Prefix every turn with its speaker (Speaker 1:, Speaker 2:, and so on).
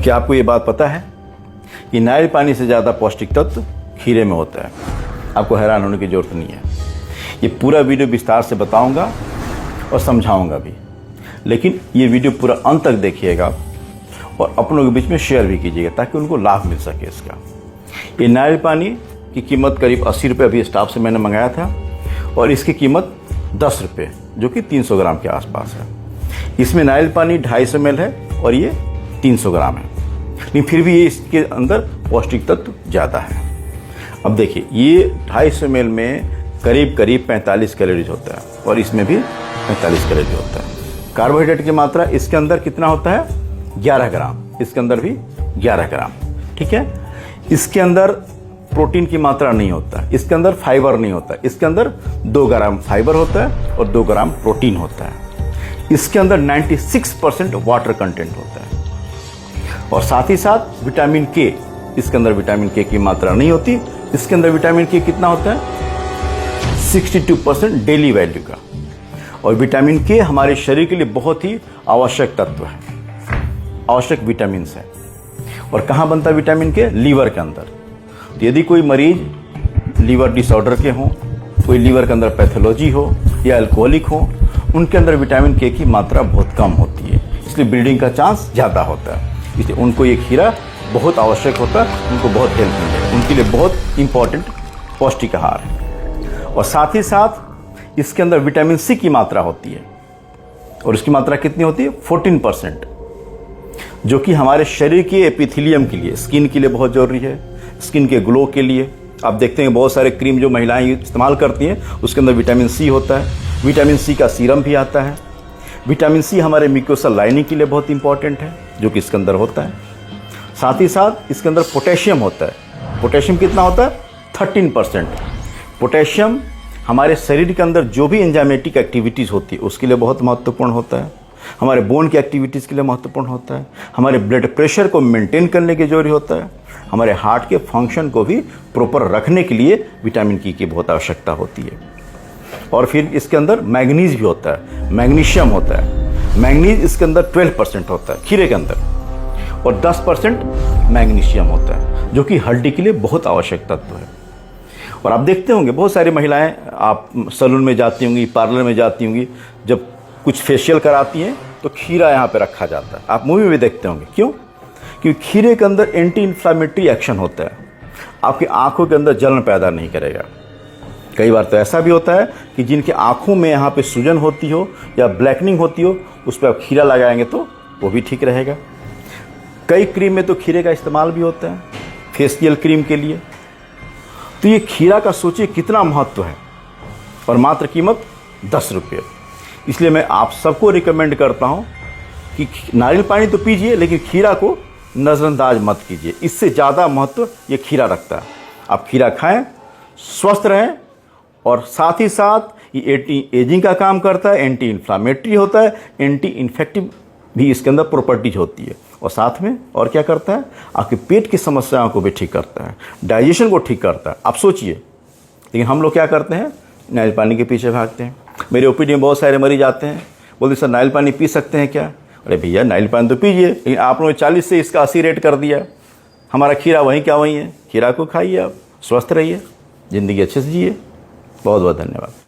Speaker 1: क्या आपको ये बात पता है कि नारियल पानी से ज़्यादा पौष्टिक तत्व खीरे में होता है? आपको हैरान होने की ज़रूरत नहीं है। ये पूरा वीडियो विस्तार से बताऊंगा और समझाऊंगा भी, लेकिन ये वीडियो पूरा अंत तक देखिएगा और अपनों के बीच में शेयर भी कीजिएगा ताकि उनको लाभ मिल सके इसका। ये नारियल पानी की कीमत करीब 80 रुपये अभी स्टॉक से मैंने मंगाया था और इसकी कीमत 10 रुपये जो कि 300 ग्राम के आसपास है। इसमें नारियल पानी 250 ml है और ये 300 ग्राम है, लेकिन फिर भी ये इसके अंदर पौष्टिक तत्व ज़्यादा है। अब देखिए, ये 250 ml में करीब 45 कैलोरीज होता है और इसमें भी 45 कैलोरीज होता है। कार्बोहाइड्रेट की मात्रा इसके अंदर कितना होता है? 11 ग्राम। इसके अंदर भी 11 ग्राम। ठीक है। इसके अंदर प्रोटीन की मात्रा नहीं होता, इसके अंदर फाइबर नहीं होता, इसके अंदर 2 ग्राम फाइबर होता है और 2 ग्राम प्रोटीन होता है। इसके अंदर 96% वाटर कंटेंट होता है और साथ ही साथ विटामिन के, इसके अंदर विटामिन के की मात्रा नहीं होती। इसके अंदर विटामिन के कितना होता है? 62% डेली वैल्यू का। और विटामिन के हमारे शरीर के लिए बहुत ही आवश्यक तत्व है, आवश्यक विटामिन है। और कहाँ बनता है विटामिन के? लीवर के अंदर। तो यदि कोई मरीज लीवर डिसऑर्डर के हों, कोई लीवर के अंदर पैथोलॉजी हो या अल्कोहलिक हो, उनके अंदर विटामिन के की मात्रा बहुत कम होती है, इसलिए ब्लीडिंग का चांस ज़्यादा होता है। इसलिए उनको ये खीरा बहुत आवश्यक होता है, उनको बहुत हेल्प मिलता है, उनके लिए बहुत इंपॉर्टेंट पौष्टिक आहार है। और साथ ही साथ इसके अंदर विटामिन सी की मात्रा होती है और इसकी मात्रा कितनी होती है? 14%, जो कि हमारे शरीर के एपिथेलियम के लिए, स्किन के लिए बहुत ज़रूरी है, स्किन के ग्लो के लिए। आप देखते हैं बहुत सारे क्रीम जो महिलाएं इस्तेमाल करती हैं उसके अंदर विटामिन सी होता है। विटामिन सी का सीरम भी आता है। विटामिन सी हमारे म्यूकोसल लाइनिंग के लिए बहुत इंपॉर्टेंट है, जो कि इसके अंदर होता है। साथ ही साथ इसके अंदर पोटेशियम होता है। पोटेशियम कितना होता है? 13%। पोटेशियम हमारे शरीर के अंदर जो भी एंजाइमेटिक एक्टिविटीज़ होती है उसके लिए बहुत महत्वपूर्ण होता है, हमारे बोन की एक्टिविटीज़ के लिए महत्वपूर्ण होता है, हमारे ब्लड प्रेशर को मेंटेन करने के जरूरी होता है, हमारे हार्ट के फंक्शन को भी प्रॉपर रखने के लिए विटामिन की बहुत आवश्यकता होती है। और फिर इसके अंदर मैग्नीज भी होता है, मैग्नीशियम होता है। मैग्नीज इसके अंदर 12% होता है खीरे के अंदर, और 10% मैग्नीशियम होता है, जो कि हड्डी के लिए बहुत आवश्यक तत्व है। और आप देखते होंगे बहुत सारी महिलाएं, आप सैलून में जाती होंगी, पार्लर में जाती होंगी, जब कुछ फेशियल कराती हैं तो खीरा यहाँ पे रखा जाता है। आप मूवी में देखते होंगे। क्यों? क्योंकि खीरे के अंदर एंटी इन्फ्लामेटरी एक्शन होता है, आपकी आंखों के अंदर जलन पैदा नहीं करेगा। कई बार तो ऐसा भी होता है कि जिनके आंखों में यहाँ पे सूजन होती हो या ब्लैकनिंग होती हो, उस पर आप खीरा लगाएंगे तो वो भी ठीक रहेगा। कई क्रीम में तो खीरे का इस्तेमाल भी होता है, फेशियल क्रीम के लिए। तो ये खीरा का सोचिए कितना महत्व है, और मात्र कीमत 10 रुपये। इसलिए मैं आप सबको रिकमेंड करता हूँ कि नारियल पानी तो पीजिए, लेकिन खीरा को नज़रअंदाज मत कीजिए। इससे ज़्यादा महत्व ये खीरा रखता है। आप खीरा खाएं, स्वस्थ रहें, और साथ ही साथ ये एंटी एजिंग का काम करता है, एंटी इन्फ्लामेटरी होता है, एंटी इन्फेक्टिव भी इसके अंदर प्रॉपर्टीज होती है। और साथ में और क्या करता है? आपके पेट की समस्याओं को भी ठीक करता है, डाइजेशन को ठीक करता है। आप सोचिए, लेकिन हम लोग क्या करते हैं? नारियल पानी के पीछे भागते हैं। मेरे ओपीडी में बहुत सारे मरीज आते हैं, बोलते सर नारियल पानी पी सकते हैं क्या? अरे भैया, नारियल पानी तो पीजिए, लेकिन आप लोगों ने 40 से इसका 80 रेट कर दिया। हमारा खीरा वहीं क्या वहीं है। खीरा को खाइए, आप स्वस्थ रहिए, ज़िंदगी अच्छे से जिए। बहुत बहुत धन्यवाद।